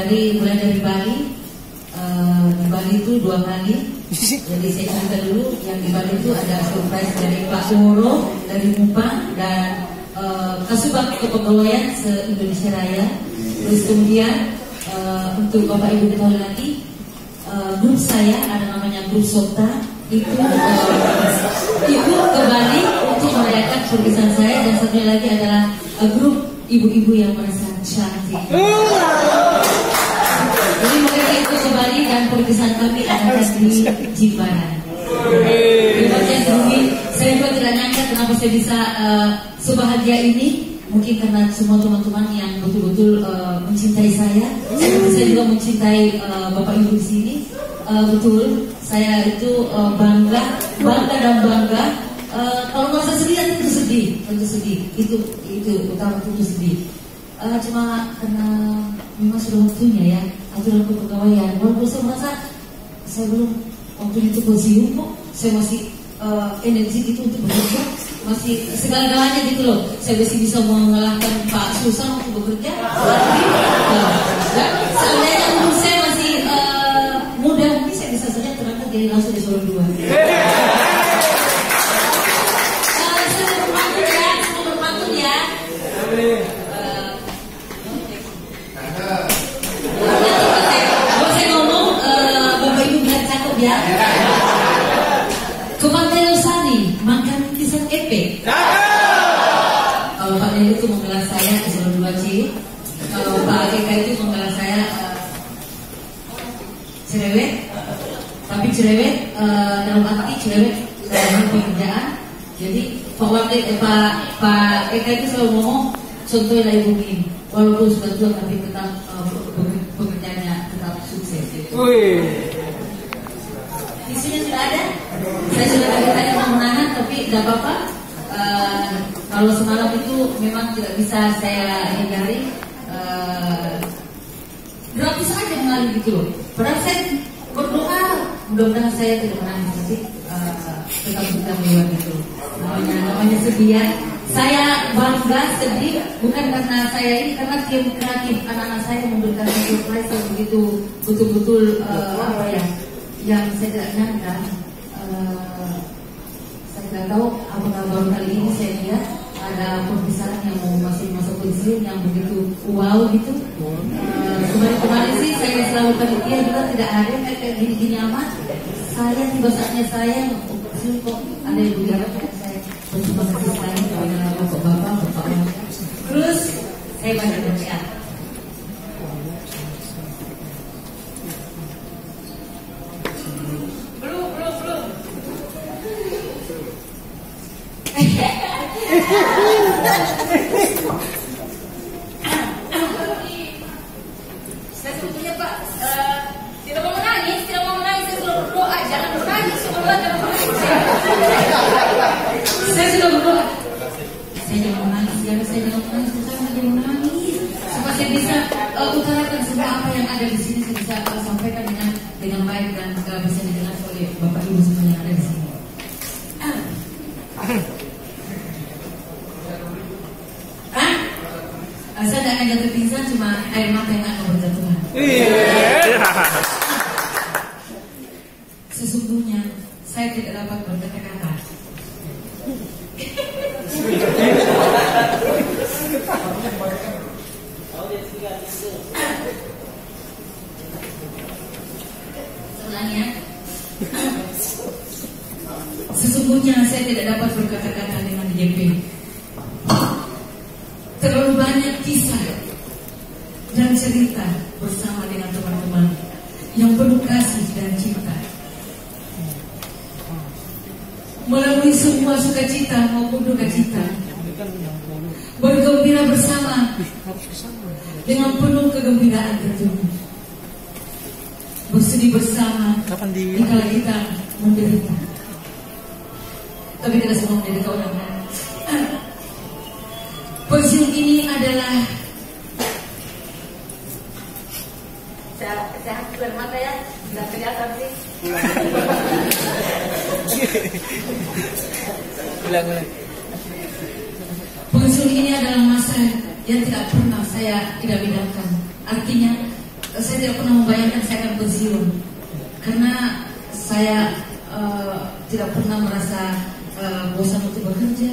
mulai dari Bali. Di Bali itu 2 kali. Jadi saya cerita dulu, yang di Bali itu ada surprise dari Pak Woro, dari Mupang, dan Kasubag Kepegawaian se-Indonesia Raya. Terus kemudian untuk Bapak Ibu ketahui lagi, grup saya ada namanya grup Sota, itu ke Bali untuk merayakan perpisahan saya, dan satunya lagi adalah grup ibu-ibu yang merasa cantik. Jadi mereka ikut ke Bali dan perpisahan kami adalah di Jimbaran. Terima kasih. Saya juga tidak nyangka kenapa saya bisa sebahagia ini. Mungkin karena semua teman-teman yang betul-betul mencintai saya. Saya juga mencintai Bapak Ibu di sini. Betul, saya itu bangga dan bangga. Kalau merasa sedih, tentu sedih. Itu utama, tentu sedih. Cuma karena memang sudah waktunya ya, aturan kepegawaian. Walaupun saya merasa saya belum waktunya itu pensiun kok, saya masih energi gitu untuk bekerja, masih segala-galanya gitu loh. Saya masih bisa mengalahkan Pak Susan untuk bekerja. Dan seandainya umur saya masih muda, mungkin saya bisa saja terangkat jadi langsung di Solo 2. Ya, Kepantai Losari makan pisang epe. Kalau Pak Neri itu menggelar saya di Solo 2C, kalau Pak Eka itu menggelar saya cerewet, tapi cerewet dalam arti cerewet dalam pekerjaan. Jadi Pak Eka itu selalu ngomong, contohnya ibu ini, walaupun sudah tua tapi tetap pekerjaannya tetap sukses. Isinya sudah ada. Saya sudah tadi mau menahan, tapi tidak apa-apa. Kalau semalam itu memang tidak bisa saya hindari. Gratis aja mengalir gitu loh. Padahal saya berdoa, mudah-mudahan saya tidak menangis, tapi tetap bisa melewati itu. Namanya sedih ya. Saya bangga sedih bukan karena saya ini, karena tim kreatif anak-anak saya memberikan surprise yang begitu betul-betul apa ya, yang saya tidak nyangka. Saya tidak tahu apakah baru kali ini saya lihat ada perpisahan yang mau masih masuk pensiun yang begitu wow gitu. Kemarin sih saya selalu panitia juga tidak ada kayak gini amat. Saya tiba saatnya saya kok ada yang bilang saya berterima kasih sekali kepada bapak. Terus saya banyak berdoa. Saya sebetulnya Pak tidak mau menangis, saya sudah berdoa, jangan menangis, jangan menangis. Saya sudah berdoa, saya jangan menangis, saya jangan menangis, supaya saya bisa utarakan semua apa yang ada di sini, saya bisa sampaikan dengan baik dan bisa didengar oleh Bapak Ibu semua yang ada di sini. Saya tidak akan jatuh pingsan, cuma air mata yang akan berjatuhan. Sesungguhnya saya tidak dapat berkata-kata. Sebenarnya, sesungguhnya saya tidak dapat berkata-kata dengan JP. Terlalu banyak kisah dan cerita bersama dengan teman-teman yang penuh kasih dan cinta. Melalui semua sukacita maupun duka cita, bergembira bersama dengan penuh kegembiraan tentunya. Bersedih bersama dikala kita menderita. Tapi tidak semua menderita orang. Pensiun ini adalah saya bukan mata ya, tidak kelihatan sih. Ulang. Pensiun ini adalah masa yang tidak pernah saya tidak bidangkan. Artinya saya tidak pernah membayangkan saya akan pensiun, karena saya tidak pernah merasa bosan untuk bekerja.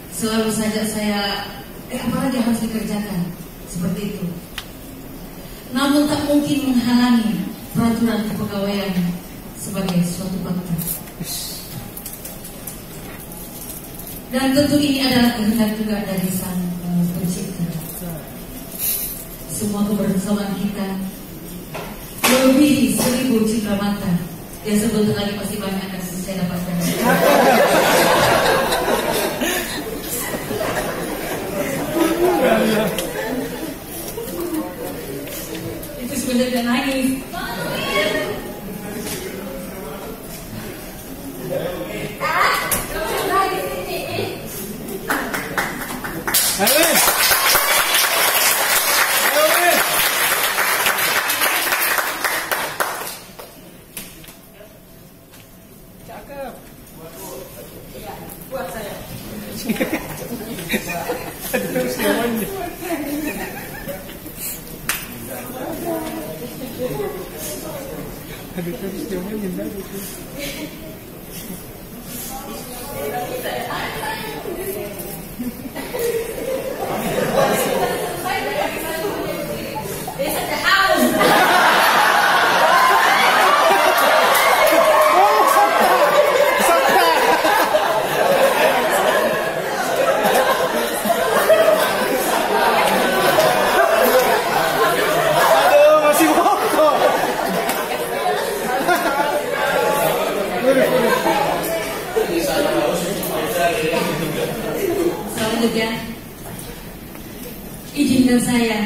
Selalu saja saya apalagi yang harus dikerjakan seperti itu. Namun tak mungkin menghalangi peraturan kepegawaian sebagai suatu fakta. Dan tentu ini adalah kehendak juga dari Sang Pencipta. Semua kebersamaan kita melebihi 1000 cindera mata yang sebentar lagi pasti banyak akan saya dapatkan. Itu sebenarnya nangis. Selanjutnya, izinkan saya,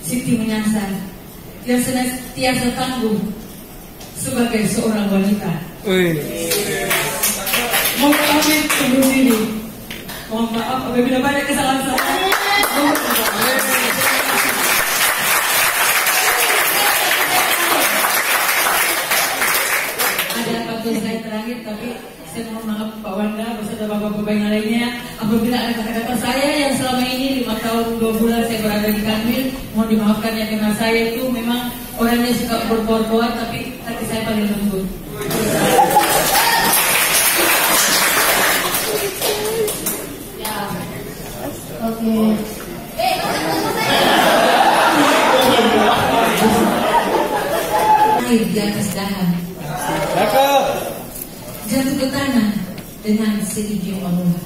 Siti Menyansar, yang senantiasa tangguh sebagai seorang wanita. Mohon maaf undur diri. Mohon maaf apabila banyak kesalahan saya. Ada pantun saya terakhir, tapi saya mohon maaf Pak Wanda beserta bapak-bapak yang lainnya apabila ada kata-kata saya yang selama ini 5 tahun 2 bulan saya berada di Kanwil, mohon dimaafkan ya, karena saya itu memang orangnya suka berbuat-buat, tapi hati saya paling lembut. Ya, oke. Air di atas dahan. Jatuh ke tanah dengan seizin Allah.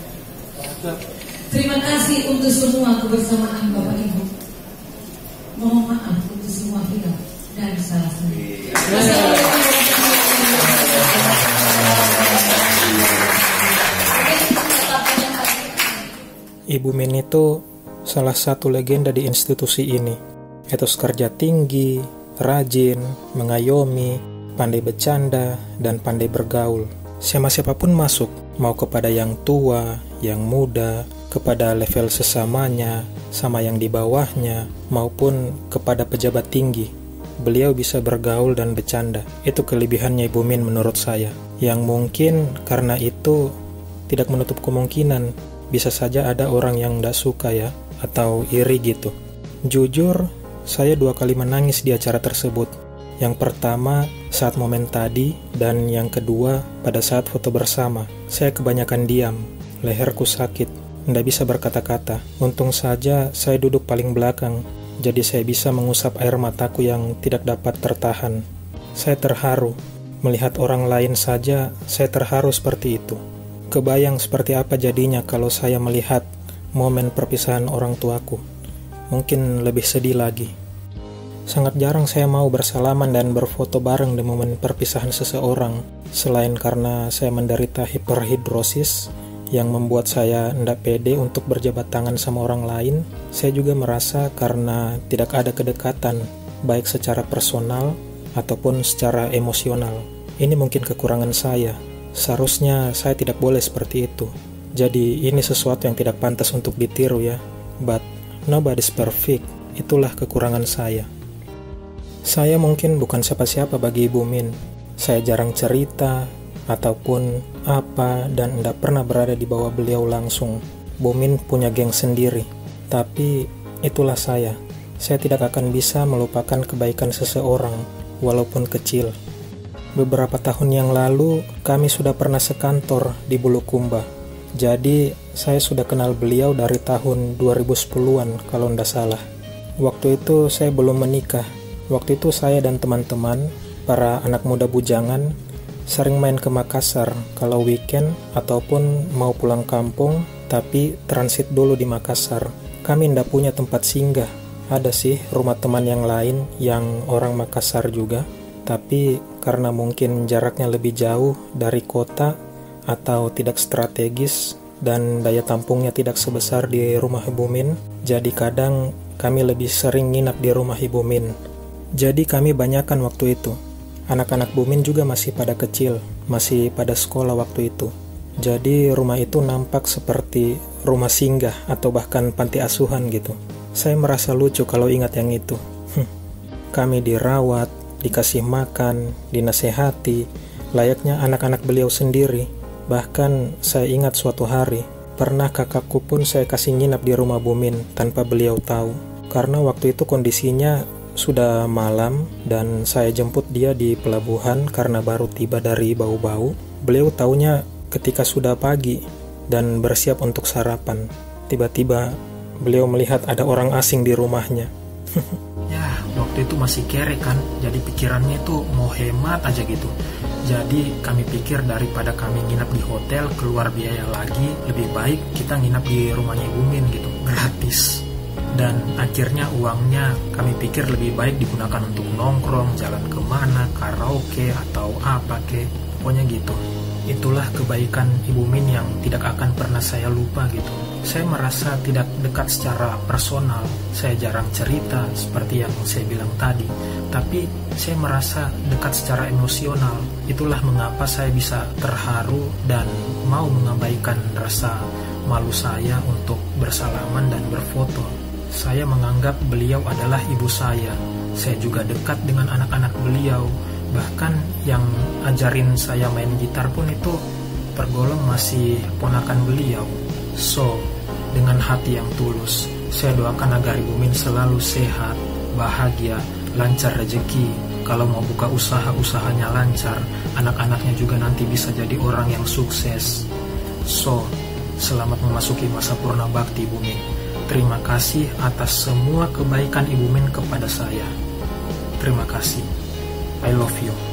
Terima kasih untuk semua kebersamaan Bapak Ibu. Mohon maaf untuk semua hilaf dan salah saya. Ibu Min itu salah satu legenda di institusi ini. Etos kerja tinggi, rajin, mengayomi, pandai bercanda, dan pandai bergaul. Siapapun masuk, mau kepada yang tua, yang muda, kepada level sesamanya, sama yang di bawahnya, maupun kepada pejabat tinggi. Beliau bisa bergaul dan bercanda. Itu kelebihannya Ibu Min menurut saya. Yang mungkin karena itu tidak menutup kemungkinan bisa saja ada orang yang tidak suka ya, atau iri gitu. Jujur, saya 2 kali menangis di acara tersebut. Yang pertama saat momen tadi, dan yang kedua pada saat foto bersama. Saya kebanyakan diam, leherku sakit, tidak bisa berkata-kata. Untung saja saya duduk paling belakang, jadi saya bisa mengusap air mataku yang tidak dapat tertahan. Saya terharu, melihat orang lain saja saya terharu seperti itu. Kebayang seperti apa jadinya kalau saya melihat momen perpisahan orang tuaku. Mungkin lebih sedih lagi. Sangat jarang saya mau bersalaman dan berfoto bareng di momen perpisahan seseorang, selain karena saya menderita hiperhidrosis yang membuat saya tidak pede untuk berjabat tangan sama orang lain. Saya juga merasa karena tidak ada kedekatan, baik secara personal ataupun secara emosional. Ini mungkin kekurangan saya. Seharusnya saya tidak boleh seperti itu. Jadi ini sesuatu yang tidak pantas untuk ditiru ya. But nobody's perfect. Itulah kekurangan saya. Saya mungkin bukan siapa-siapa bagi Ibu Min. Saya jarang cerita ataupun apa dan tidak pernah berada di bawah beliau langsung. Bu Min punya geng sendiri. Tapi itulah saya. saya tidak akan bisa melupakan kebaikan seseorang, walaupun kecil. Beberapa tahun yang lalu, kami sudah pernah sekantor di Bulukumba. Jadi, saya sudah kenal beliau dari tahun 2010-an kalau tidak salah. Waktu itu saya belum menikah. Waktu itu saya dan teman-teman, para anak muda bujangan, sering main ke Makassar kalau weekend ataupun mau pulang kampung, tapi transit dulu di Makassar. Kami tidak punya tempat singgah. Ada sih rumah teman yang lain yang orang Makassar juga, tapi karena mungkin jaraknya lebih jauh dari kota atau tidak strategis dan daya tampungnya tidak sebesar di rumah Ibu Min, jadi kadang kami lebih sering nginap di rumah Ibu Min. Jadi kami banyakkan waktu itu. Anak-anak Bu Min juga masih pada kecil, masih pada sekolah waktu itu. Jadi rumah itu nampak seperti rumah singgah atau bahkan panti asuhan gitu. Saya merasa lucu kalau ingat yang itu. Kami dirawat, dikasih makan, dinasehati, layaknya anak-anak beliau sendiri. Bahkan saya ingat suatu hari, pernah kakakku pun saya kasih nginap di rumah Bu Min tanpa beliau tahu. Karena waktu itu kondisinya sudah malam dan saya jemput dia di pelabuhan karena baru tiba dari Bau-Bau. Beliau taunya ketika sudah pagi dan bersiap untuk sarapan. Tiba-tiba beliau melihat ada orang asing di rumahnya. Ya, waktu itu masih kere kan, jadi pikirannya itu mau hemat aja gitu. Jadi kami pikir daripada kami nginap di hotel, keluar biaya lagi, lebih baik kita nginap di rumahnya Ibu Min gitu, gratis. Dan akhirnya uangnya kami pikir lebih baik digunakan untuk nongkrong, jalan kemana, karaoke atau apa ke, pokoknya gitu. Itulah kebaikan Ibu Min yang tidak akan pernah saya lupa gitu. Saya merasa tidak dekat secara personal, saya jarang cerita seperti yang saya bilang tadi, tapi saya merasa dekat secara emosional. Itulah mengapa saya bisa terharu dan mau mengabaikan rasa malu saya untuk bersalaman dan berfoto. Saya menganggap beliau adalah ibu saya. Saya juga dekat dengan anak-anak beliau. Bahkan yang ajarin saya main gitar pun itu tergolong masih ponakan beliau. So, dengan hati yang tulus, saya doakan agar Ibu Min selalu sehat, bahagia, lancar rezeki. Kalau mau buka usaha, usahanya lancar. Anak-anaknya juga nanti bisa jadi orang yang sukses. So, selamat memasuki masa purna bakti Ibu Min. Terima kasih atas semua kebaikan Ibu Min kepada saya. Terima kasih. I love you.